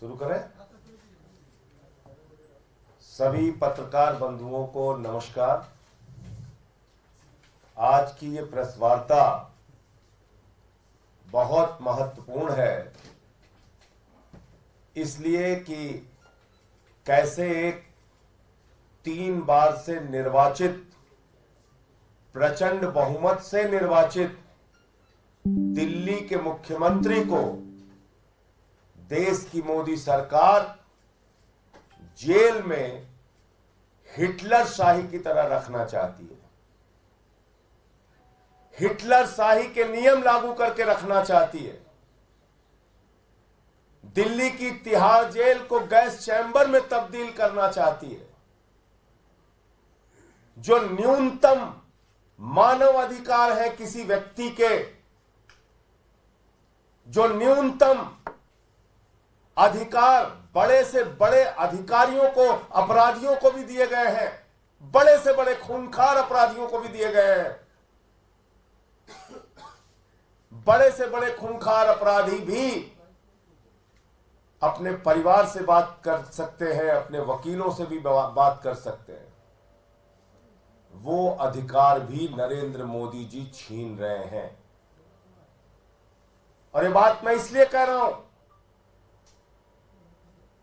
शुरू करें। सभी पत्रकार बंधुओं को नमस्कार। आज की ये प्रेस वार्ता बहुत महत्वपूर्ण है, इसलिए कि कैसे एक 3 बार से निर्वाचित, प्रचंड बहुमत से निर्वाचित दिल्ली के मुख्यमंत्री को देश की मोदी सरकार जेल में हिटलर शाही की तरह रखना चाहती है। हिटलर शाही के नियम लागू करके रखना चाहती है। दिल्ली की तिहाड़ जेल को गैस चैम्बर में तब्दील करना चाहती है। जो न्यूनतम मानव अधिकार है किसी व्यक्ति के, जो न्यूनतम अधिकार बड़े से बड़े अधिकारियों को, अपराधियों को भी दिए गए हैं, बड़े से बड़े खूंखार अपराधियों को भी दिए गए हैं। बड़े से बड़े खूंखार अपराधी भी अपने परिवार से बात कर सकते हैं, अपने वकीलों से भी बात कर सकते हैं। वो अधिकार भी नरेंद्र मोदी जी छीन रहे हैं। और ये बात मैं इसलिए कह रहा हूं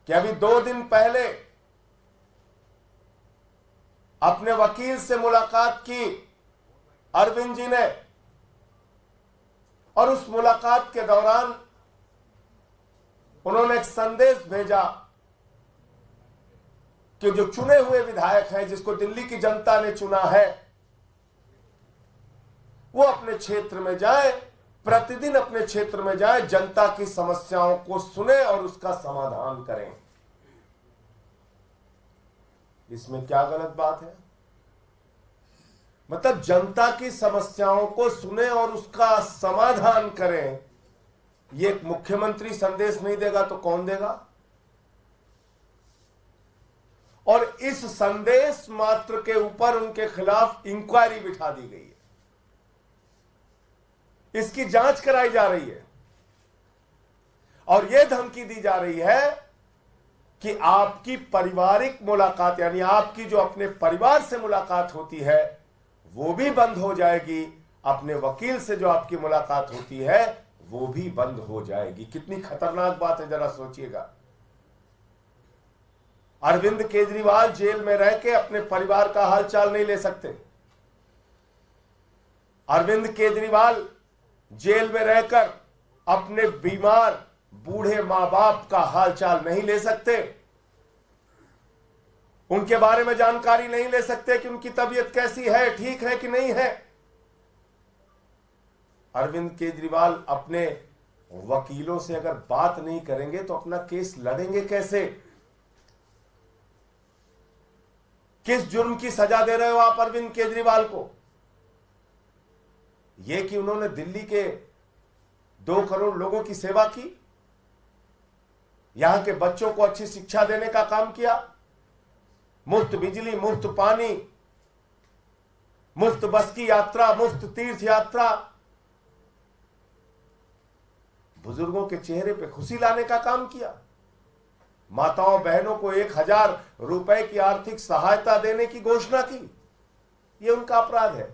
कि अभी 2 दिन पहले अपने वकील से मुलाकात की अरविंद जी ने, और उस मुलाकात के दौरान उन्होंने एक संदेश भेजा कि जो चुने हुए विधायक हैं, जिसको दिल्ली की जनता ने चुना है, वो अपने क्षेत्र में जाए, प्रतिदिन अपने क्षेत्र में जाए, जनता की समस्याओं को सुने और उसका समाधान करें। इसमें क्या गलत बात है? मतलब जनता की समस्याओं को सुने और उसका समाधान करें। ये एक मुख्यमंत्री संदेश नहीं देगा तो कौन देगा? और इस संदेश मात्र के ऊपर उनके खिलाफ इंक्वायरी बिठा दी गई है। इसकी जांच कराई जा रही है और यह धमकी दी जा रही है कि आपकी पारिवारिक मुलाकात, यानी आपकी जो अपने परिवार से मुलाकात होती है, वो भी बंद हो जाएगी। अपने वकील से जो आपकी मुलाकात होती है वो भी बंद हो जाएगी। कितनी खतरनाक बात है, जरा सोचिएगा। अरविंद केजरीवाल जेल में रह के अपने परिवार का हालचाल नहीं ले सकते। अरविंद केजरीवाल जेल में रहकर अपने बीमार बूढ़े मां बाप का हालचाल नहीं ले सकते। उनके बारे में जानकारी नहीं ले सकते कि उनकी तबीयत कैसी है, ठीक है कि नहीं है। अरविंद केजरीवाल अपने वकीलों से अगर बात नहीं करेंगे तो अपना केस लड़ेंगे कैसे? किस जुर्म की सजा दे रहे हो आप अरविंद केजरीवाल को? यह कि उन्होंने दिल्ली के 2 करोड़ लोगों की सेवा की, यहां के बच्चों को अच्छी शिक्षा देने का काम किया, मुफ्त बिजली, मुफ्त पानी, मुफ्त बस की यात्रा, मुफ्त तीर्थ यात्रा, बुजुर्गों के चेहरे पे खुशी लाने का काम किया, माताओं बहनों को 1000 रुपए की आर्थिक सहायता देने की घोषणा की। यह उनका अपराध है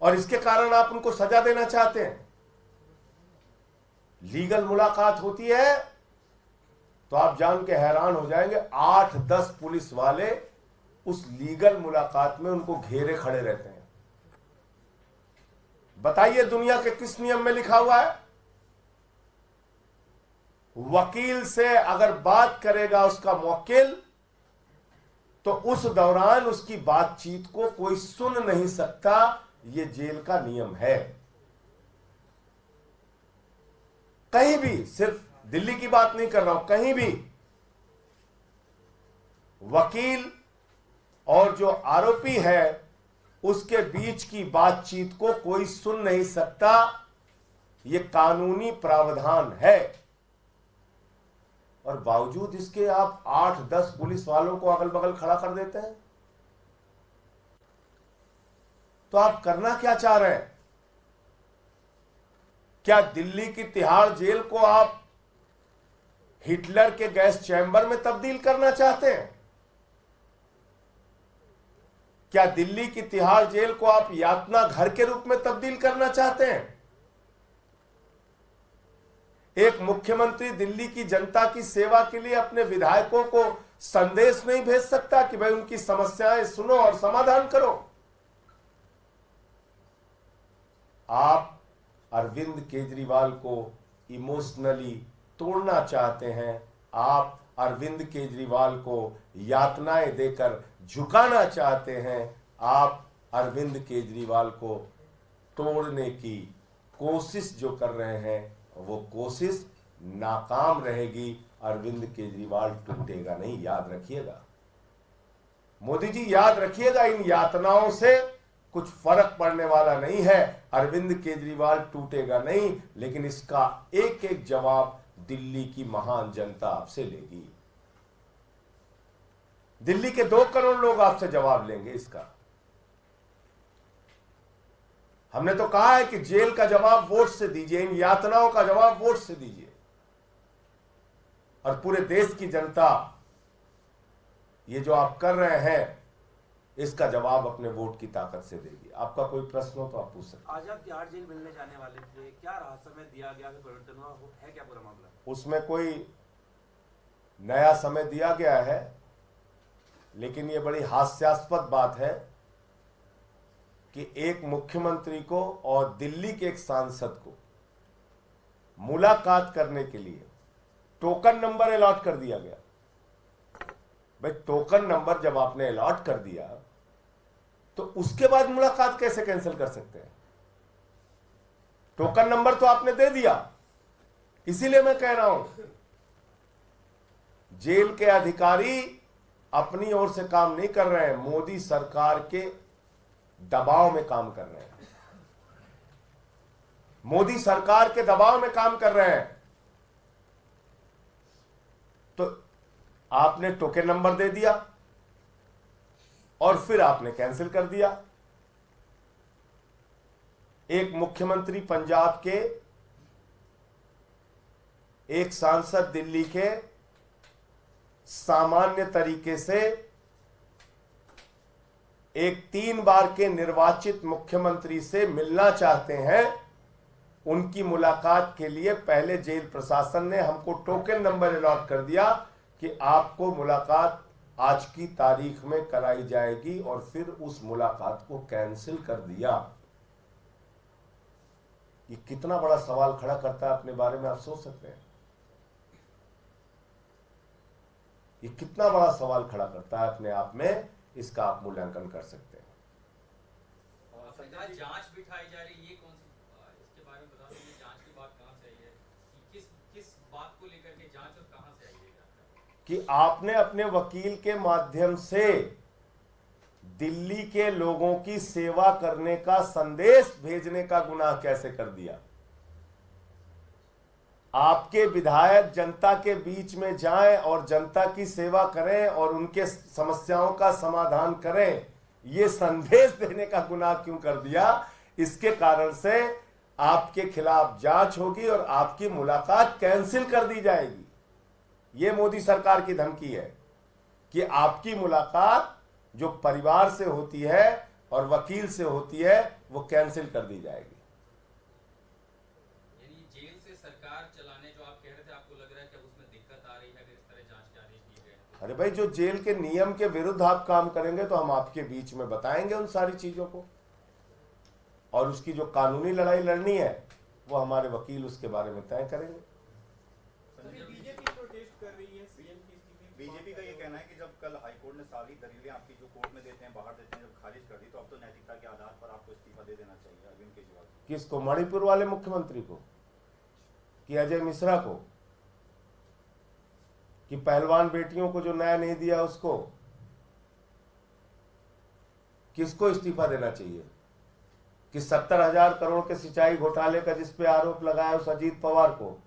और इसके कारण आप उनको सजा देना चाहते हैं। लीगल मुलाकात होती है तो आप जान के हैरान हो जाएंगे, 8-10 पुलिस वाले उस लीगल मुलाकात में उनको घेरे खड़े रहते हैं। बताइए दुनिया के किस नियम में लिखा हुआ है? वकील से अगर बात करेगा उसका मुवक्किल, तो उस दौरान उसकी बातचीत को कोई सुन नहीं सकता। यह जेल का नियम है। कहीं भी, सिर्फ दिल्ली की बात नहीं कर रहा हूं, कहीं भी वकील और जो आरोपी है उसके बीच की बातचीत को कोई सुन नहीं सकता। यह कानूनी प्रावधान है और बावजूद इसके आप 8-10 पुलिस वालों को अगल बगल खड़ा कर देते हैं। तो आप करना क्या चाह रहे हैं? क्या दिल्ली की तिहाड़ जेल को आप हिटलर के गैस चैम्बर में तब्दील करना चाहते हैं? क्या दिल्ली की तिहाड़ जेल को आप यातना घर के रूप में तब्दील करना चाहते हैं? एक मुख्यमंत्री दिल्ली की जनता की सेवा के लिए अपने विधायकों को संदेश नहीं भेज सकता कि भाई उनकी समस्याएं सुनो और समाधान करो? आप अरविंद केजरीवाल को इमोशनली तोड़ना चाहते हैं। आप अरविंद केजरीवाल को यातनाएं देकर झुकाना चाहते हैं। आप अरविंद केजरीवाल को तोड़ने की कोशिश जो कर रहे हैं वो कोशिश नाकाम रहेगी। अरविंद केजरीवाल टूटेगा नहीं, याद रखिएगा। मोदी जी याद रखिएगा, इन यातनाओं से कुछ फर्क पड़ने वाला नहीं है। अरविंद केजरीवाल टूटेगा नहीं, लेकिन इसका एक एक जवाब दिल्ली की महान जनता आपसे लेगी। दिल्ली के 2 करोड़ लोग आपसे जवाब लेंगे इसका। हमने तो कहा है कि जेल का जवाब वोट से दीजिए, इन यातनाओं का जवाब वोट से दीजिए, और पूरे देश की जनता ये जो आप कर रहे हैं इसका जवाब अपने वोट की ताकत से देगी। आपका कोई प्रश्न हो तो आप पूछ सकते हैं। आज आप तिहाड़ जेल मिलने जाने वाले थे, क्या राहत समय दिया गया, परिवर्तन हुआ है क्या पूरा मामला? उसमें कोई नया समय दिया गया है, लेकिन ये बड़ी हास्यास्पद बात है कि एक मुख्यमंत्री को और दिल्ली के एक सांसद को मुलाकात करने के लिए टोकन नंबर अलॉट कर दिया गया। भाई टोकन नंबर जब आपने अलॉट कर दिया तो उसके बाद मुलाकात कैसे कैंसिल कर सकते हैं? टोकन नंबर तो आपने दे दिया। इसीलिए मैं कह रहा हूं, जेल के अधिकारी अपनी ओर से काम नहीं कर रहे हैं, मोदी सरकार के दबाव में काम कर रहे हैं। मोदी सरकार के दबाव में काम कर रहे हैं। तो आपने टोकन नंबर दे दिया और फिर आपने कैंसिल कर दिया। एक मुख्यमंत्री पंजाब के, एक सांसद दिल्ली के सामान्य तरीके से एक 3 बार के निर्वाचित मुख्यमंत्री से मिलना चाहते हैं। उनकी मुलाकात के लिए पहले जेल प्रशासन ने हमको टोकन नंबर अलॉट कर दिया कि आपको मुलाकात आज की तारीख में कराई जाएगी, और फिर उस मुलाकात को कैंसिल कर दिया। ये कितना बड़ा सवाल खड़ा करता है अपने बारे में, आप सोच सकते हैं? ये कितना बड़ा सवाल खड़ा करता है अपने आप में, इसका आप मूल्यांकन कर सकते हैं। जांच बिठाई जा रही है, ये कौन सी, इसके बारे में बता दीजिए। जांच की बात कहां से आई है, किस बात को लेकर के जांच और कहां से आई है? कि आपने अपने वकील के माध्यम से दिल्ली के लोगों की सेवा करने का संदेश भेजने का गुनाह कैसे कर दिया? आपके विधायक जनता के बीच में जाएं और जनता की सेवा करें और उनके समस्याओं का समाधान करें, ये संदेश देने का गुनाह क्यों कर दिया? इसके कारण से आपके खिलाफ जांच होगी और आपकी मुलाकात कैंसिल कर दी जाएगी। ये मोदी सरकार की धमकी है कि आपकी मुलाकात जो परिवार से होती है और वकील से होती है वो कैंसिल कर दी जाएगी। यानी जेल से सरकार चलाने जो आप कह रहे थे, आपको लग रहा है कि अब उसमें दिक्कत आ रही है अगर इस तरह जांच के आदेश दिए गए? अरे भाई, जो जेल के नियम के विरुद्ध आप काम करेंगे तो हम आपके बीच में बताएंगे उन सारी चीजों को, और उसकी जो कानूनी लड़ाई लड़नी है वो हमारे वकील उसके बारे में तय करेंगे। बीजेपी प्रोटेस्ट कर रही है सीएम की स्थिति। बीजेपी का ये कहना है कि जब कल हाईकोर्ट ने सारी दलीलें आपकी जो कोर्ट में देते हैं, बाहर देते हैं, जब खारिज कर दी, तो अब तो नैतिकता के आधार पर आपको इस्तीफा दे देना चाहिए अरविंद केजरीवाल। किसको? मणिपुर वाले मुख्यमंत्री को, कि अजय मिश्रा को, कि पहलवान बेटियों को जो न्याय नहीं दिया उसको? किसको इस्तीफा देना चाहिए? कि 70,000 करोड़ के सिंचाई घोटाले का जिस पे आरोप लगाया उस अजीत पवार को,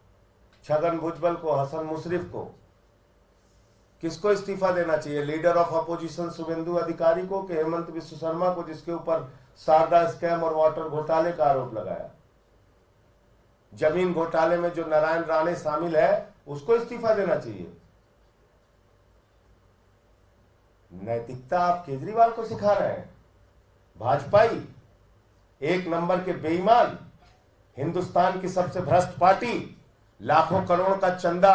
छगन भुजबल को, हसन मुशर्रफ को? किसको इस्तीफा देना चाहिए? लीडर ऑफ अपोजिशन शुभेंदु अधिकारी को, कि हेमंत विश्व शर्मा को, जिसके ऊपर शारदा स्कैम और वाटर घोटाले का आरोप लगाया? जमीन घोटाले में जो नारायण राणे शामिल है उसको इस्तीफा देना चाहिए। नैतिकता आप केजरीवाल को सिखा रहे हैं। भाजपाई, एक नंबर के बेईमान, हिंदुस्तान की सबसे भ्रष्ट पार्टी, लाखों करोड़ का चंदा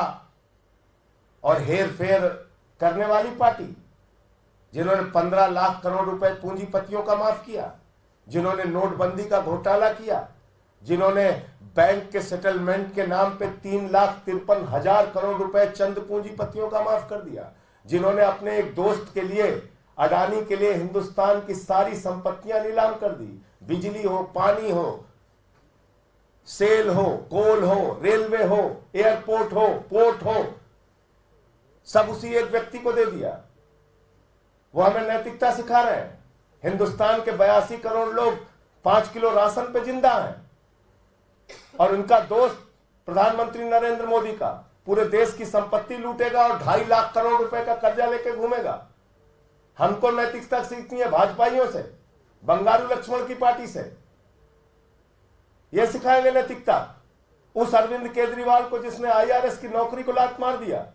और हेर फेर करने वाली पार्टी, जिन्होंने 15 लाख करोड़ रुपए पूंजीपतियों का माफ किया, जिन्होंने नोटबंदी का घोटाला किया, जिन्होंने बैंक के सेटलमेंट के नाम पे 3,53,000 करोड़ रुपए चंद पूंजीपतियों का माफ कर दिया, जिन्होंने अपने एक दोस्त के लिए, अडानी के लिए हिंदुस्तान की सारी संपत्तियां नीलाम कर दी। बिजली हो, पानी हो, सेल हो, कोल हो, रेलवे हो, एयरपोर्ट हो, पोर्ट हो, सब उसी एक व्यक्ति को दे दिया। वो हमें नैतिकता सिखा रहे हैं। हिंदुस्तान के 82 करोड़ लोग 5 किलो राशन पे जिंदा हैं, और उनका दोस्त प्रधानमंत्री नरेंद्र मोदी का पूरे देश की संपत्ति लूटेगा और 2.5 लाख करोड़ रुपए का कर्जा लेके घूमेगा। हमको नैतिकता सीखनी है भाजपाइयों से, बंगारू लक्ष्मण की पार्टी से। यह सिखाएंगे नैतिकता। उस अरविंद केजरीवाल को जिसने IRS की नौकरी को लात मार दिया,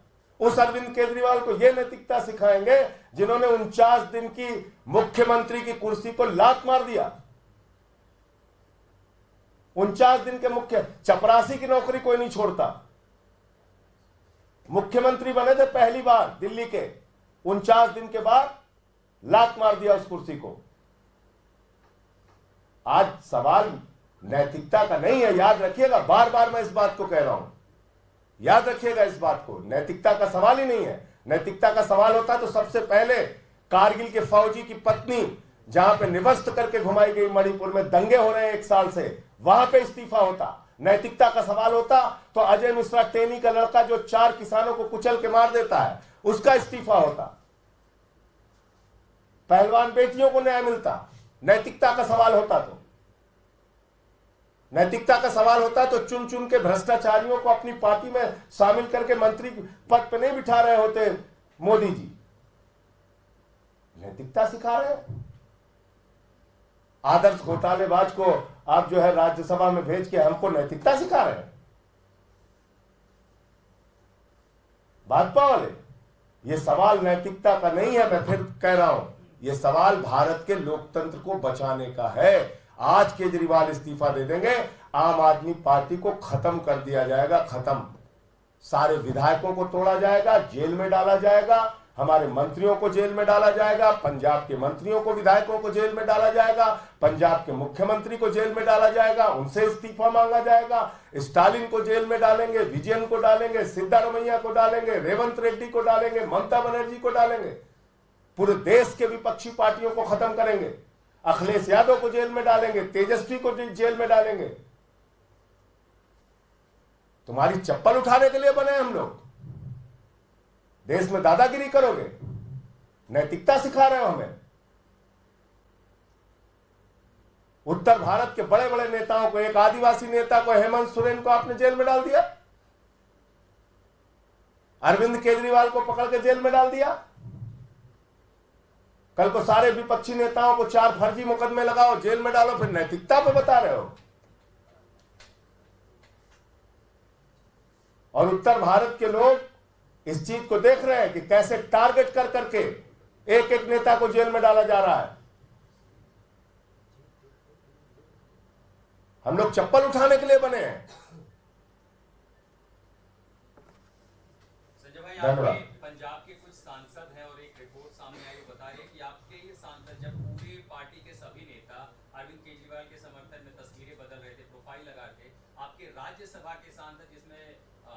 उस अरविंद केजरीवाल को यह नैतिकता सिखाएंगे जिन्होंने 49 दिन की मुख्यमंत्री की कुर्सी को लात मार दिया। 49 दिन के मुख्य, चपरासी की नौकरी कोई नहीं छोड़ता। मुख्यमंत्री बने थे पहली बार दिल्ली के, 49 दिन के बाद लात मार दिया उस कुर्सी को। आज सवाल नैतिकता का नहीं है, याद रखिएगा, बार बार मैं इस बात को कह रहा हूं, याद रखिएगा इस बात को। नैतिकता का सवाल ही नहीं है। नैतिकता का सवाल होता तो सबसे पहले कारगिल के फौजी की पत्नी, जहां पे निवस्त करके घुमाई गई, मणिपुर में दंगे हो रहे हैं 1 साल से, वहां पे इस्तीफा होता। नैतिकता का सवाल होता तो अजय मिश्रा टेनी का लड़का जो 4 किसानों को कुचल के मार देता है, उसका इस्तीफा होता। पहलवान बेटियों को न्याय मिलता। नैतिकता का सवाल होता तो, नैतिकता का सवाल होता तो चुन चुन के भ्रष्टाचारियों को अपनी पार्टी में शामिल करके मंत्री पद पे नहीं बिठा रहे होते मोदी जी। नैतिकता सिखा रहे हैं। आदर्श घोटालेबाज को आप जो है राज्यसभा में भेज के हमको नैतिकता सिखा रहे हैं भाजपा वाले। ये सवाल नैतिकता का नहीं है, मैं फिर कह रहा हूं, ये सवाल भारत के लोकतंत्र को बचाने का है। आज केजरीवाल इस्तीफा दे देंगे, आम आदमी पार्टी को खत्म कर दिया जाएगा, खत्म। सारे विधायकों को तोड़ा जाएगा, जेल में डाला जाएगा, हमारे मंत्रियों को जेल में डाला जाएगा, पंजाब के मंत्रियों को, विधायकों को जेल में डाला जाएगा, पंजाब के मुख्यमंत्री को जेल में डाला जाएगा, उनसे इस्तीफा मांगा जाएगा, स्टालिन को जेल में डालेंगे, विजयन को डालेंगे, सिद्धारमैया को डालेंगे, रेवंत रेड्डी को डालेंगे, ममता बनर्जी को डालेंगे, पूरे देश के विपक्षी पार्टियों को खत्म करेंगे, अखिलेश यादव को जेल में डालेंगे, तेजस्वी को जेल में डालेंगे। तुम्हारी चप्पल उठाने के लिए बने हम लोग? देश में दादागिरी करोगे? नैतिकता सिखा रहे हो हमें। उत्तर भारत के बड़े बड़े नेताओं को, एक आदिवासी नेता को, हेमंत सोरेन को आपने जेल में डाल दिया, अरविंद केजरीवाल को पकड़ के जेल में डाल दिया। कल को सारे विपक्षी नेताओं को 4 फर्जी मुकदमे लगाओ, जेल में डालो, फिर नैतिकता पे बता रहे हो। और उत्तर भारत के लोग इस चीज को देख रहे हैं कि कैसे टारगेट कर करके एक एक नेता को जेल में डाला जा रहा है। हम लोग चप्पल उठाने के लिए बने हैं। संजय भाई, आपके पंजाब के कुछ सांसद हैं और एक रिपोर्ट सामने आई, बता रहे कि आपके ये सांसद जब पूरी पार्टी के सभी नेता अरविंद केजरीवाल के समर्थन में तस्वीरें बदल रहे थे, प्रोफाइल लगा के, आपके राज्यसभा के सांसद जिसमें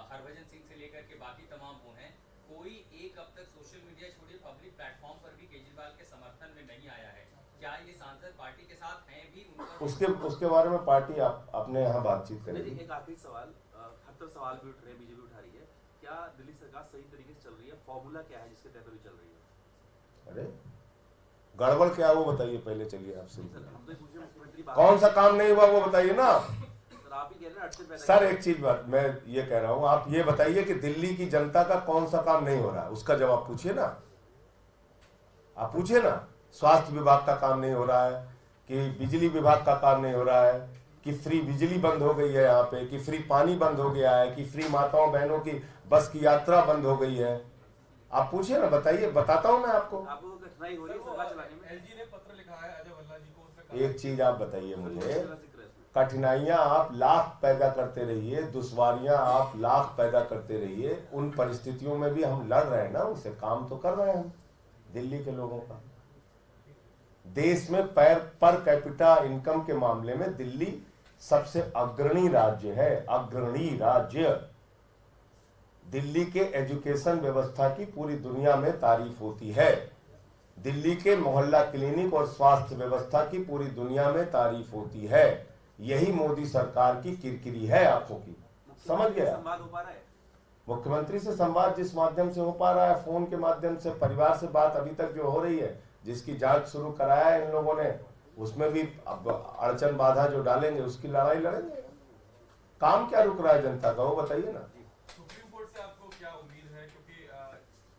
हरभजन सिंह से लेकर के बाकी तमाम वो हैं, कोई एक अब तक सोशल मीडिया छोड़िए पब्लिक प्लेटफॉर्म पर भी केजरीवाल के समर्थन में नहीं आया है। क्या ये सांसद पार्टी के साथ हैं भी? उसके बारे में पार्टी अपने यहाँ बातचीत करेगी। एक आखिरी सवाल, हर तरफ सवाल भी उठ रहे हैं, बीजेपी उठा रही है, क्या दिल्ली सरकार सही तरीके से चल रही है? फॉर्मूला क्या है जिसके तहत अभी चल रही है? अरे गड़बड़ क्या वो बताइए पहले, चलिए आपसे। मुख्यमंत्री कौन सा काम नहीं हुआ वो बताइए ना आप ही कह रहे हैं सर। एक चीज बात मैं ये कह रहा हूं, आप ये बताइए कि दिल्ली की जनता का कौन सा काम नहीं हो रहा, उसका जवाब पूछिए ना। आप पूछिए ना, स्वास्थ्य विभाग का काम नहीं हो रहा है, कि बिजली विभाग का काम नहीं हो रहा है, कि फ्री बिजली बंद हो गई है यहाँ पे, कि फ्री पानी बंद हो गया है, कि फ्री माताओं बहनों की बस की यात्रा बंद हो गई है। आप पूछिए ना, बताइए, बताता हूं मैं आपको। आपको कठिनाई हो रही है सरकार चलाने में? एलजी ने पत्र लिखा है अजय भल्ला जी को, उसमें एक चीज आप बताइए मुझे, जिक्र है इसमें। कठिनाइयां आप लाख पैदा करते रहिए, दुश्वारियां आप लाख पैदा करते रहिए, उन परिस्थितियों में भी हम लड़ रहे हैं ना, उनसे काम तो कर रहे हैं हम। दिल्ली के लोगों का देश में पर कैपिटा इनकम के मामले में दिल्ली सबसे अग्रणी राज्य है, अग्रणी राज्य। दिल्ली के एजुकेशन व्यवस्था की पूरी दुनिया में तारीफ होती है, दिल्ली के मोहल्ला क्लिनिक और स्वास्थ्य व्यवस्था की पूरी दुनिया में तारीफ होती है। यही मोदी सरकार की किरकिरी है आंखों की, समझ गया? संवाद हो पा रहा है मुख्यमंत्री से संवाद जिस माध्यम से हो पा रहा है, फोन के माध्यम से, परिवार से बात अभी तक जो हो रही है, जिसकी जांच शुरू कराया है इन लोगों ने, उसमें भी अब अड़चन बाधा जो डालेंगे उसकी लड़ाई लड़ेंगे। काम क्या रुक रहा है जनता का, वो बताइए ना। सुप्रीम कोर्ट से आपको क्या उम्मीद है, क्योंकि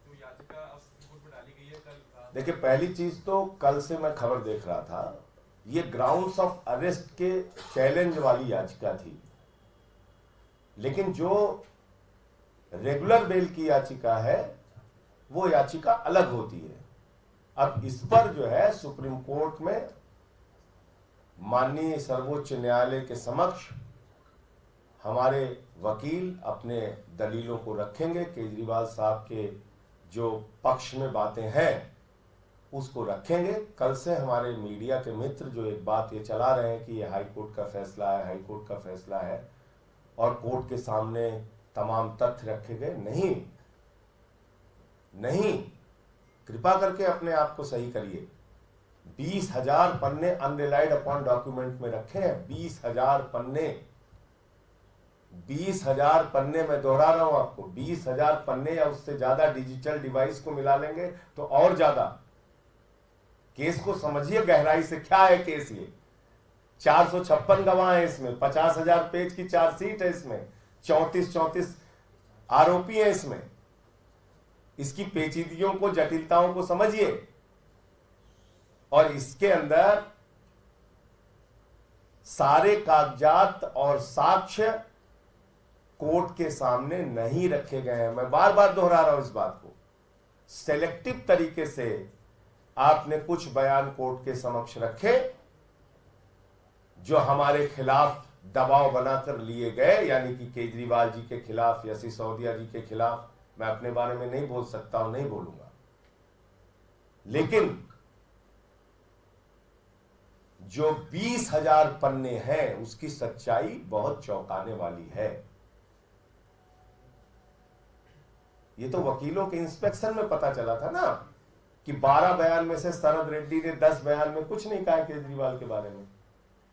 जो याचिका अब सुप्रीम कोर्ट में डाली गई है कल? देखिए, पहली चीज तो कल से मैं खबर देख रहा था, ये ग्राउंड्स ऑफ अरेस्ट के चैलेंज वाली याचिका थी, लेकिन जो रेगुलर बेल की याचिका है वो याचिका अलग होती है। अब इस पर जो है सुप्रीम कोर्ट में माननीय सर्वोच्च न्यायालय के समक्ष हमारे वकील अपने दलीलों को रखेंगे, केजरीवाल साहब के जो पक्ष में बातें हैं उसको रखेंगे। कल से हमारे मीडिया के मित्र जो एक बात ये चला रहे हैं कि ये हाई कोर्ट का फैसला है, हाई कोर्ट का फैसला है, और कोर्ट के सामने तमाम तथ्य रखे गए, नहीं, कृपा करके अपने आप को सही करिए। 20,000 पन्ने अनरिलाइड अपॉन डॉक्यूमेंट में रखे हैं, 20,000 पन्ने, 20,000 पन्ने, मैं दोहरा रहा हूं आपको, 20,000 पन्ने या उससे ज्यादा डिजिटल डिवाइस को मिला लेंगे तो और ज्यादा। केस को समझिए गहराई से, क्या है केस ये। 456 गवाह है इसमें, 50,000 पेज की चार्जशीट है इसमें, 34 आरोपी हैं इसमें। इसकी पेचीदगियों को, जटिलताओं को समझिए, और इसके अंदर सारे कागजात और साक्ष्य कोर्ट के सामने नहीं रखे गए हैं। मैं बार बार दोहरा रहा हूं इस बात को। सेलेक्टिव तरीके से आपने कुछ बयान कोर्ट के समक्ष रखे जो हमारे खिलाफ दबाव बनाकर लिए गए, यानी कि केजरीवाल जी के खिलाफ या सिसोदिया जी के खिलाफ। मैं अपने बारे में नहीं बोल सकता हूं, नहीं बोलूंगा, लेकिन जो 20,000 पन्ने हैं उसकी सच्चाई बहुत चौंकाने वाली है। ये तो वकीलों के इंस्पेक्शन में पता चला था ना कि 12 बयान में से शरद रेड्डी ने 10 बयान में कुछ नहीं कहा केजरीवाल के बारे में।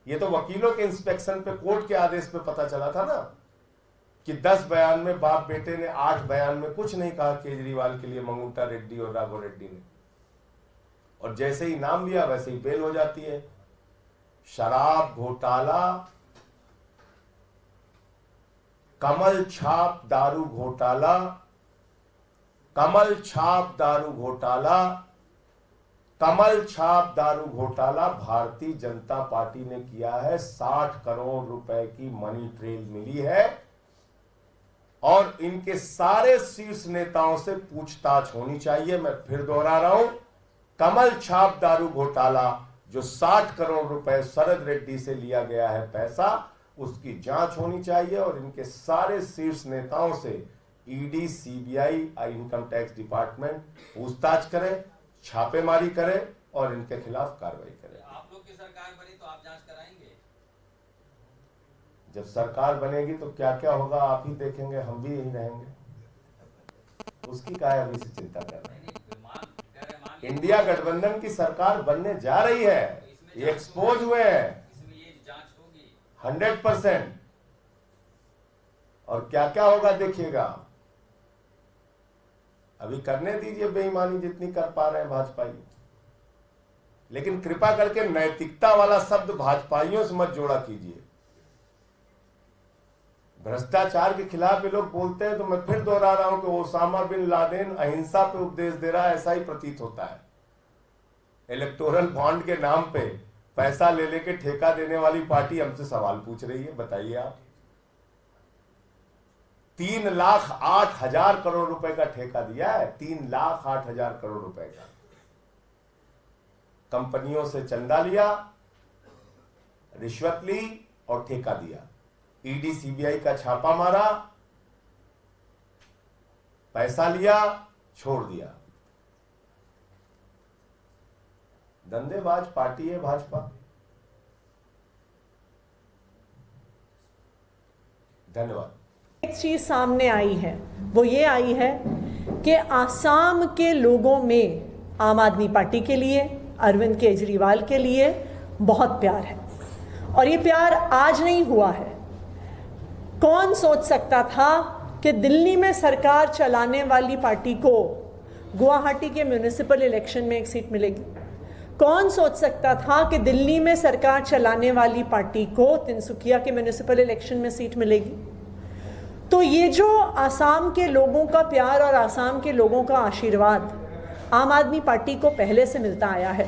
ये तो वकीलों के इंस्पेक्शन पे, कोर्ट के आदेश पे पता चला था ना कि 10 बयान में बाप बेटे ने 8 बयान में कुछ नहीं कहा केजरीवाल के लिए, मंगुंटा रेड्डी और राघव रेड्डी ने। और जैसे ही नाम लिया वैसे ही बेल हो जाती है। शराब घोटाला, कमल छाप दारू घोटाला, कमल छाप दारू घोटाला, कमल छाप दारू घोटाला भारतीय जनता पार्टी ने किया है। 60 करोड़ रुपए की मनी ट्रेल मिली है और इनके सारे शीर्ष नेताओं से पूछताछ होनी चाहिए। मैं फिर दोहरा रहा हूं, कमल छाप दारू घोटाला जो 60 करोड़ रुपए शरद रेड्डी से लिया गया है पैसा, उसकी जांच होनी चाहिए और इनके सारे शीर्ष नेताओं से ED, CBI, income tax department पूछताछ करे, छापेमारी करे और इनके खिलाफ कार्रवाई करे। आप लोग की सरकार बनी तो आप जांच कराएंगे? जब सरकार बनेगी तो क्या क्या होगा आप ही देखेंगे, हम भी यही रहेंगे, उसकी क्या अभी से चिंता कर रहे हैं। इंडिया गठबंधन की सरकार बनने जा रही है, ये एक्सपोज हुए हैं, इसमें ये जांच होगी 100%। और क्या क्या होगा देखिएगा। अभी करने दीजिए बेईमानी जितनी कर पा रहे हैं भाजपाई, लेकिन कृपा करके नैतिकता वाला शब्द भाजपाइयों से मत जोड़ा कीजिए। भ्रष्टाचार के खिलाफ ये लोग बोलते हैं तो मैं फिर दोहरा रहा हूं कि ओसामा बिन लादेन अहिंसा पे उपदेश दे रहा है, ऐसा ही प्रतीत होता है। इलेक्टोरल बॉन्ड के नाम पे पैसा ले लेके ठेका देने वाली पार्टी हमसे सवाल पूछ रही है, बताइए आप। 3,08,000 करोड़ रुपए का ठेका दिया है, 3,08,000 करोड़ रुपए का। कंपनियों से चंदा लिया, रिश्वत ली और ठेका दिया। ईडी सीबीआई का छापा मारा, पैसा लिया, छोड़ दिया। धंधेबाज पार्टी है भाजपा। धन्यवाद। एक चीज सामने आई है, वो ये आई है कि आसाम के लोगों में आम आदमी पार्टी के लिए, अरविंद केजरीवाल के लिए बहुत प्यार है। और ये प्यार आज नहीं हुआ है। कौन सोच सकता था कि दिल्ली में सरकार चलाने वाली पार्टी को गुवाहाटी के म्यूनिसिपल इलेक्शन में एक सीट मिलेगी? कौन सोच सकता था कि दिल्ली में सरकार चलाने वाली पार्टी को तिनसुकिया के म्यूनिसिपल इलेक्शन में सीट मिलेगी? तो ये जो आसाम के लोगों का प्यार और आसाम के लोगों का आशीर्वाद आम आदमी पार्टी को पहले से मिलता आया है।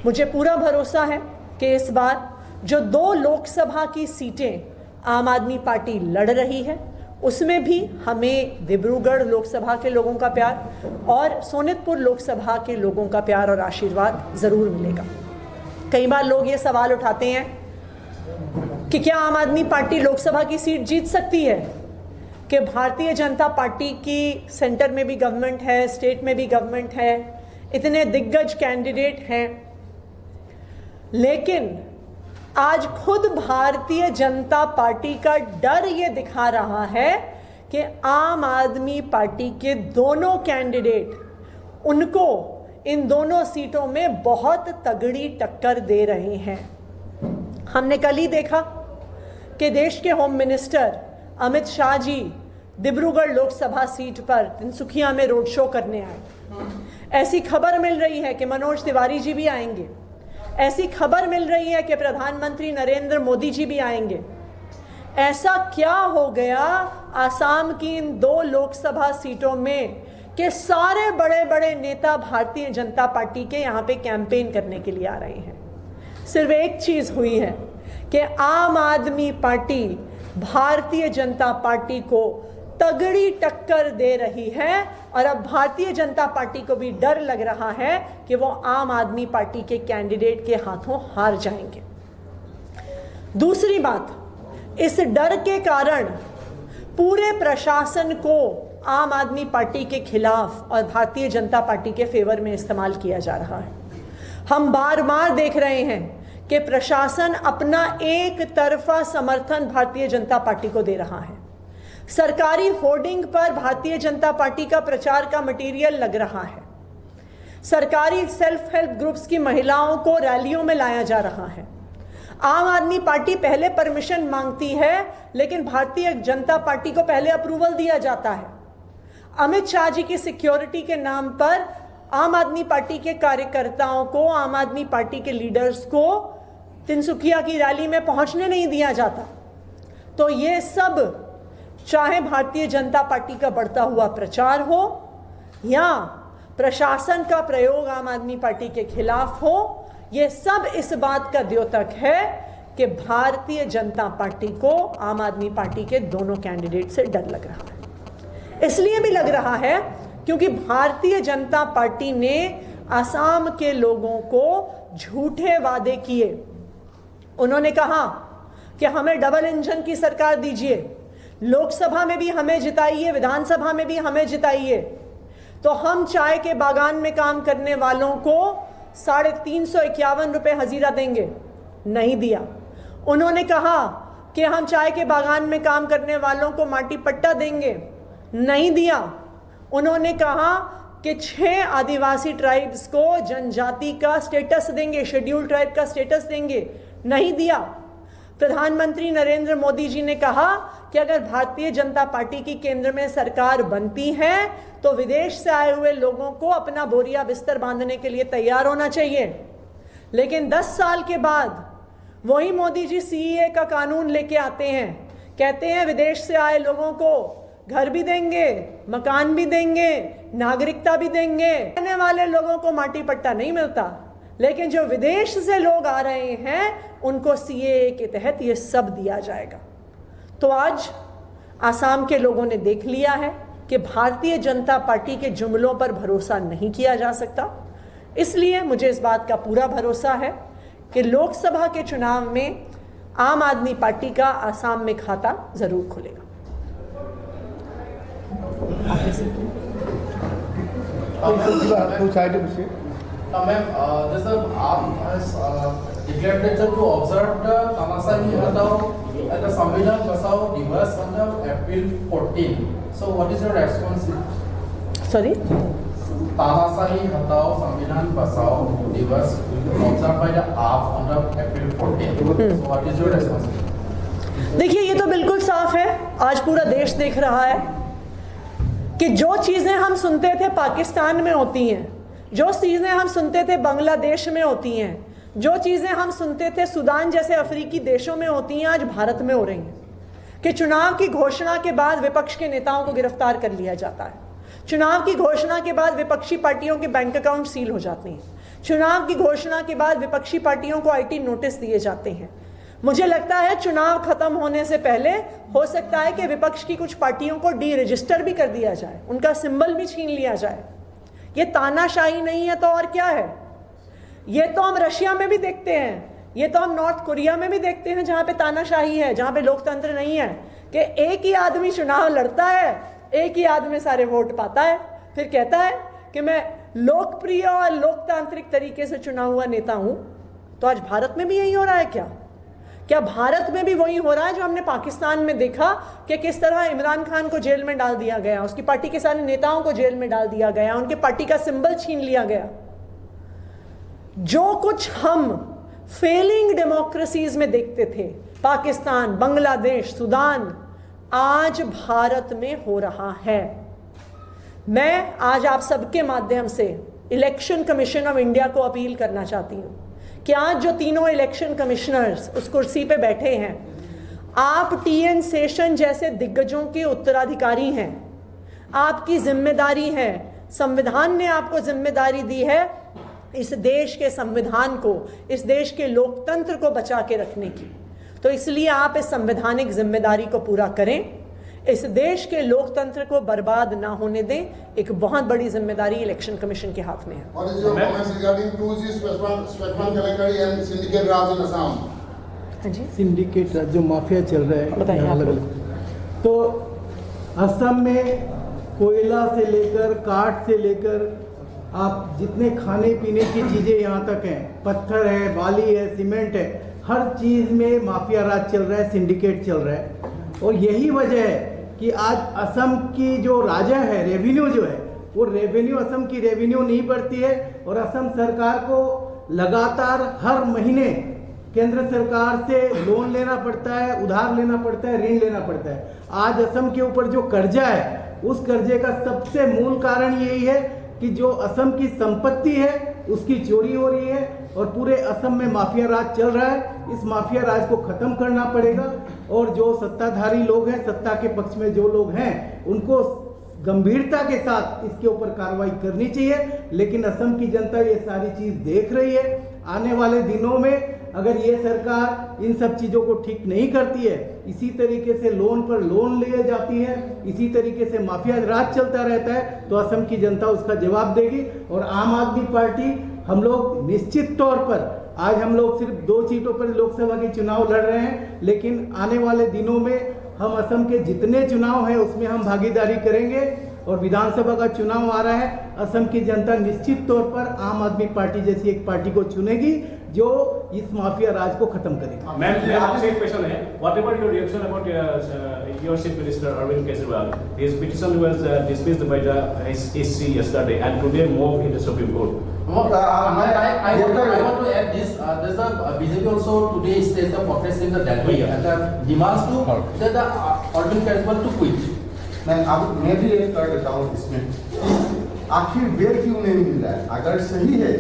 मुझे पूरा भरोसा है कि इस बार जो 2 लोकसभा की सीटें आम आदमी पार्टी लड़ रही है, उसमें भी हमें डिब्रूगढ़ लोकसभा के लोगों का प्यार और सोनितपुर लोकसभा के लोगों का प्यार और आशीर्वाद ज़रूर मिलेगा। कई बार लोग ये सवाल उठाते हैं कि क्या आम आदमी पार्टी लोकसभा की सीट जीत सकती है, कि भारतीय जनता पार्टी की सेंटर में भी गवर्नमेंट है, स्टेट में भी गवर्नमेंट है, इतने दिग्गज कैंडिडेट हैं, लेकिन आज खुद भारतीय जनता पार्टी का डर ये दिखा रहा है कि आम आदमी पार्टी के दोनों कैंडिडेट उनको इन दोनों सीटों में बहुत तगड़ी टक्कर दे रहे हैं। हमने कल ही देखा कि देश के home minister Amit Shah ji Dibrugarh Lok Sabha seat पर तिनसुकिया में रोड शो करने आए। ऐसी खबर मिल रही है कि मनोज तिवारी जी भी आएंगे। ऐसी खबर मिल रही है कि प्रधानमंत्री नरेंद्र मोदी जी भी आएंगे। ऐसा क्या हो गया आसाम की इन 2 लोकसभा सीटों में कि सारे बड़े बड़े नेता भारतीय जनता पार्टी के यहाँ पे कैंपेन करने के लिए आ रहे हैं? सिर्फ एक चीज हुई है कि आम आदमी पार्टी भारतीय जनता पार्टी को तगड़ी टक्कर दे रही है और अब भारतीय जनता पार्टी को भी डर लग रहा है कि वो आम आदमी पार्टी के कैंडिडेट के हाथों हार जाएंगे। दूसरी बात, इस डर के कारण पूरे प्रशासन को आम आदमी पार्टी के खिलाफ और भारतीय जनता पार्टी के फेवर में इस्तेमाल किया जा रहा है। हम बार बार देख रहे हैं कि प्रशासन अपना एक तरफा समर्थन भारतीय जनता पार्टी को दे रहा है। सरकारी होर्डिंग पर भारतीय जनता पार्टी का प्रचार का मटेरियल लग रहा है। सरकारी सेल्फ हेल्प ग्रुप्स की महिलाओं को रैलियों में लाया जा रहा है। आम आदमी पार्टी पहले परमिशन मांगती है, लेकिन भारतीय जनता पार्टी को पहले अप्रूवल दिया जाता है। अमित शाह जी की सिक्योरिटी के नाम पर आम आदमी पार्टी के कार्यकर्ताओं को, आम आदमी पार्टी के लीडर्स को तिनसुकिया की रैली में पहुंचने नहीं दिया जाता। तो ये सब, चाहे भारतीय जनता पार्टी का बढ़ता हुआ प्रचार हो या प्रशासन का प्रयोग आम आदमी पार्टी के खिलाफ हो, ये सब इस बात का द्योतक है कि भारतीय जनता पार्टी को आम आदमी पार्टी के दोनों कैंडिडेट से डर लग रहा है। इसलिए भी लग रहा है क्योंकि भारतीय जनता पार्टी ने आसाम के लोगों को झूठे वादे किए। उन्होंने कहा कि हमें डबल इंजन की सरकार दीजिए, लोकसभा में भी हमें जिताइए, विधानसभा में भी हमें जिताइए, तो हम चाय के बागान में काम करने वालों को 351 रुपये हजीरा देंगे। नहीं दिया। उन्होंने कहा कि हम चाय के बागान में काम करने वालों को माटी पट्टा देंगे। नहीं दिया। उन्होंने कहा कि 6 आदिवासी ट्राइब्स को जनजाति का स्टेटस देंगे, शेड्यूल्ड ट्राइब का स्टेटस देंगे। नहीं दिया। प्रधानमंत्री नरेंद्र मोदी जी ने कहा कि अगर भारतीय जनता पार्टी की केंद्र में सरकार बनती है तो विदेश से आए हुए लोगों को अपना बोरिया बिस्तर बांधने के लिए तैयार होना चाहिए। लेकिन 10 साल के बाद वही मोदी जी सीएए का कानून लेके आते हैं, कहते हैं विदेश से आए लोगों को घर भी देंगे, मकान भी देंगे, नागरिकता भी देंगे। रहने वाले लोगों को माटी पट्टा नहीं मिलता। लेकिन जो विदेश से लोग आ रहे हैं उनको सीएए के तहत ये सब दिया जाएगा। तो आज आसाम के लोगों ने देख लिया है कि भारतीय जनता पार्टी के जुमलों पर भरोसा नहीं किया जा सकता। इसलिए मुझे इस बात का पूरा भरोसा है कि लोकसभा के चुनाव में आम आदमी पार्टी का आसाम में खाता जरूर खुलेगा। Ma'am, there's a declared nature to observe the Tanasani Hatao at the Samvidan Basao Divas on the April 14. So, what is your response? Sorry? Tanasani Hatao Samvidan Basao Divas observed by the AF on the April 14. So, what is your response? देखिए, ये तो बिल्कुल साफ है, आज पूरा देश देख रहा है कि जो चीज़ें हम सुनते थे पाकिस्तान में होती हैं, जो चीज़ें हम सुनते थे बांग्लादेश में होती हैं, जो चीज़ें हम सुनते थे सूडान जैसे अफ्रीकी देशों में होती हैं, आज भारत में हो रही हैं। कि चुनाव की घोषणा के बाद विपक्ष के नेताओं को गिरफ्तार कर लिया जाता है, चुनाव की घोषणा के बाद विपक्षी पार्टियों के बैंक अकाउंट सील हो जाते हैं, चुनाव की घोषणा के बाद विपक्षी पार्टियों को आईटी नोटिस दिए जाते हैं। मुझे लगता है चुनाव खत्म होने से पहले हो सकता है कि विपक्ष की कुछ पार्टियों को डी रजिस्टर भी कर दिया जाए, उनका सिंबल भी छीन लिया जाए। ये तानाशाही नहीं है तो और क्या है? ये तो हम रशिया में भी देखते हैं, ये तो हम नॉर्थ कोरिया में भी देखते हैं, जहां पे तानाशाही है, जहां पे लोकतंत्र नहीं है, कि एक ही आदमी चुनाव लड़ता है, एक ही आदमी सारे वोट पाता है, फिर कहता है कि मैं लोकप्रिय और लोकतांत्रिक तरीके से चुना हुआ नेता हूं। तो आज भारत में भी यही हो रहा है क्या भारत में भी वही हो रहा है जो हमने पाकिस्तान में देखा कि किस तरह इमरान खान को जेल में डाल दिया गया, उसकी पार्टी के सारे नेताओं को जेल में डाल दिया गया, उनके पार्टी का सिंबल छीन लिया गया। जो कुछ हम फेलिंग डेमोक्रेसीज में देखते थे, पाकिस्तान, बांग्लादेश, सूडान, आज भारत में हो रहा है। मैं आज आप सबके माध्यम से इलेक्शन कमीशन ऑफ इंडिया को अपील करना चाहती हूं कि आज जो तीनों इलेक्शन कमिश्नर्स उस कुर्सी पे बैठे हैं, आप टीएन शेषन जैसे दिग्गजों के उत्तराधिकारी हैं। आपकी जिम्मेदारी है, संविधान ने आपको जिम्मेदारी दी है इस देश के संविधान को, इस देश के लोकतंत्र को बचा के रखने की। तो इसलिए आप इस संवैधानिक जिम्मेदारी को पूरा करें, इस देश के लोकतंत्र को बर्बाद ना होने दें। एक बहुत बड़ी जिम्मेदारी इलेक्शन कमीशन के हाथ में है। What is your comments regarding 2G Swetman Kalakari and syndicate Raj in Assam? हाँ जी, सिंडिकेट जो माफिया चल रहा है बताइए अलग अलग। तो असम में कोयला से लेकर काठ से लेकर आप जितने खाने पीने की चीज़ें यहाँ तक हैं, पत्थर है, बाली है, सीमेंट है, हर चीज़ में माफिया राज चल रहा है, सिंडिकेट चल रहा है। और यही वजह है कि आज असम की जो राजा है, रेवेन्यू जो है, वो रेवेन्यू, असम की रेवेन्यू नहीं बढ़ती है और असम सरकार को लगातार हर महीने केंद्र सरकार से लोन लेना पड़ता है, उधार लेना पड़ता है, ऋण लेना पड़ता है। आज असम के ऊपर जो कर्जा है, उस कर्जे का सबसे मूल कारण यही है कि जो असम की संपत्ति है उसकी चोरी हो रही है और पूरे असम में माफिया राज चल रहा है। इस माफिया राज को खत्म करना पड़ेगा और जो सत्ताधारी लोग हैं, सत्ता के पक्ष में जो लोग हैं, उनको गंभीरता के साथ इसके ऊपर कार्रवाई करनी चाहिए। लेकिन असम की जनता ये सारी चीज देख रही है। आने वाले दिनों में अगर ये सरकार इन सब चीज़ों को ठीक नहीं करती है, इसी तरीके से लोन पर लोन लिए जाती है, इसी तरीके से माफिया राज चलता रहता है, तो असम की जनता उसका जवाब देगी। और आम आदमी पार्टी, हम लोग निश्चित तौर पर, आज हम लोग सिर्फ 2 सीटों पर लोकसभा के चुनाव लड़ रहे हैं, लेकिन आने वाले दिनों में हम असम के जितने चुनाव हैं उसमें हम भागीदारी करेंगे। और विधानसभा का चुनाव आ रहा है, असम की जनता निश्चित तौर पर आम आदमी पार्टी जैसी एक पार्टी को चुनेगी जो इस माफिया राज को खत्म करेगी। मैम आपसे एक क्वेश्चन है, whatever your reaction about your chief minister Arvind Kejriwal, his petition was dismissed by the SC yesterday and today moved in the Supreme Court. I want to add this. There's a BJP also today staged a protest in the Delhi and the demands to that the Arvind Kejriwal to quit. मैं भी एक कर देता हूँ इसमें, आखिर bell क्यों नहीं मिल रहा है? अगर सही है,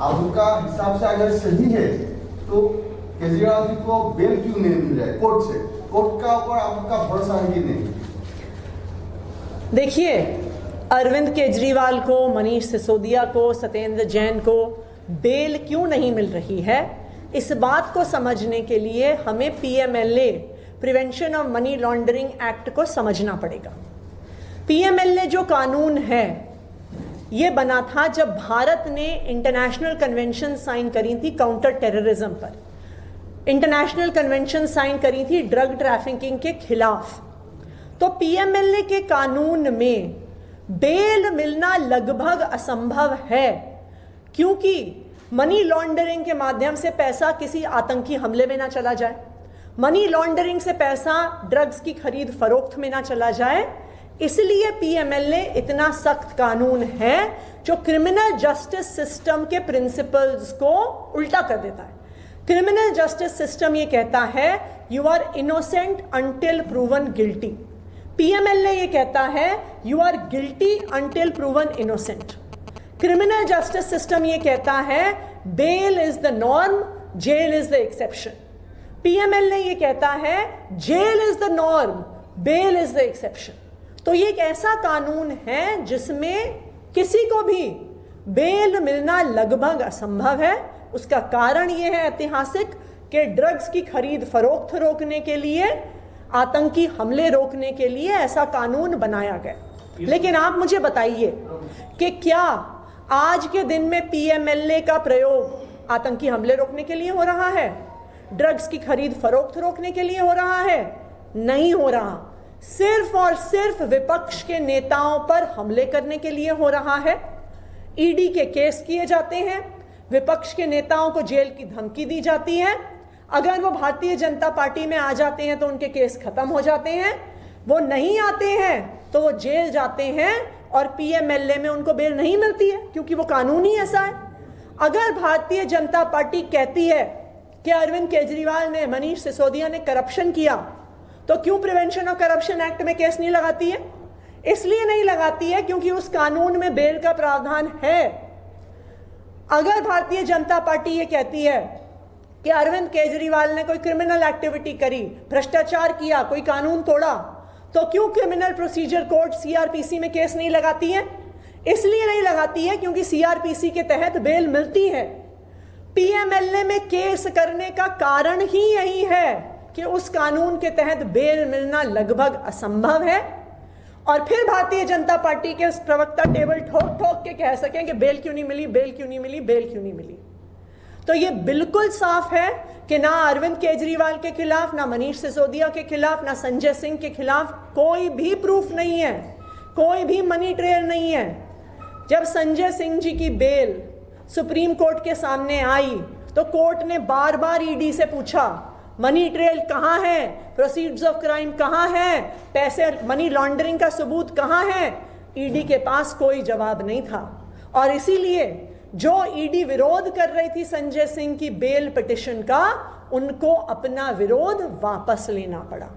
आपका हिसाब से अगर सही है, तो केजरीवाल जी को बेल क्यों नहीं मिल रहा है कोर्ट से? कोर्ट का ऊपर आपका भरोसा है कि नहीं? देखिए, अरविंद केजरीवाल को, मनीष सिसोदिया को, सत्येंद्र जैन को बेल क्यों नहीं मिल रही है, इस बात को समझने के लिए हमें PMLA prevention of money laundering act को समझना पड़ेगा। PMLA जो कानून है ये बना था जब भारत ने इंटरनेशनल कन्वेंशन साइन करी थी काउंटर टेररिज्म पर, इंटरनेशनल कन्वेंशन साइन करी थी ड्रग ट्रैफिकिंग के खिलाफ। तो PMLA के कानून में बेल मिलना लगभग असंभव है, क्योंकि मनी लॉन्ड्रिंग के माध्यम से पैसा किसी आतंकी हमले में ना चला जाए, मनी लॉन्ड्रिंग से पैसा ड्रग्स की खरीद फरोख्त में ना चला जाए। इसलिए PMLA इतना सख्त कानून है जो क्रिमिनल जस्टिस सिस्टम के प्रिंसिपल्स को उल्टा कर देता है। क्रिमिनल जस्टिस सिस्टम ये कहता है you are innocent until proven guilty, PMLA ये कहता है you are guilty until proven innocent. Criminal justice system ये कहता है bail is the norm, jail is the exception. PMLA ये कहता है jail is the norm, bail is the exception. तो ये एक ऐसा कानून है जिसमें किसी को भी बेल मिलना लगभग असंभव है। उसका कारण ये है ऐतिहासिक कि ड्रग्स की खरीद फरोख्त रोकने के लिए, आतंकी हमले रोकने के लिए ऐसा कानून बनाया गया। लेकिन आप मुझे बताइए कि क्या आज के दिन में PMLA का प्रयोग आतंकी हमले रोकने के लिए हो रहा है, ड्रग्स की खरीद फरोख्त रोकने के लिए हो रहा है? नहीं हो रहा। सिर्फ और सिर्फ विपक्ष के नेताओं पर हमले करने के लिए हो रहा है। ED के केस किए जाते हैं, विपक्ष के नेताओं को जेल की धमकी दी जाती है। अगर वो भारतीय जनता पार्टी में आ जाते हैं तो उनके केस खत्म हो जाते हैं, वो नहीं आते हैं तो वो जेल जाते हैं और PMLA में उनको बेल नहीं मिलती है, क्योंकि वो कानून ही ऐसा है। अगर भारतीय जनता पार्टी कहती है कि अरविंद केजरीवाल ने, मनीष सिसोदिया ने करप्शन किया, तो क्यों प्रिवेंशन ऑफ करप्शन एक्ट में केस नहीं लगाती है? इसलिए नहीं लगाती है क्योंकि उस कानून में बेल का प्रावधान है। अगर भारतीय जनता पार्टी ये कहती है कि अरविंद केजरीवाल ने कोई क्रिमिनल एक्टिविटी करी, भ्रष्टाचार किया, कोई कानून तोड़ा, तो क्यों क्रिमिनल प्रोसीजर कोड CRPC में केस नहीं लगाती है? इसलिए नहीं लगाती है क्योंकि CRPC के तहत बेल मिलती है। PMLA में केस करने का कारण ही यही है कि उस कानून के तहत बेल मिलना लगभग असंभव है। और फिर भारतीय जनता पार्टी के प्रवक्ता टेबल ठोक ठोक के कह सकें कि बेल क्यों नहीं मिली, बेल क्यों नहीं मिली, बेल क्यों नहीं मिली। तो ये बिल्कुल साफ है कि ना अरविंद केजरीवाल के खिलाफ, ना मनीष सिसोदिया के खिलाफ, ना संजय सिंह के खिलाफ कोई भी प्रूफ नहीं है, कोई भी मनी ट्रेल नहीं है। जब संजय सिंह जी की बेल सुप्रीम कोर्ट के सामने आई तो कोर्ट ने बार बार ED से पूछा मनी ट्रेल कहाँ है, प्रोसीड्स ऑफ क्राइम कहाँ है, पैसे मनी लॉन्ड्रिंग का सबूत कहाँ है? ED के पास कोई जवाब नहीं था। और इसीलिए जो ED विरोध कर रही थी संजय सिंह की बेल पिटिशन का, उनको अपना विरोध वापस लेना पड़ा।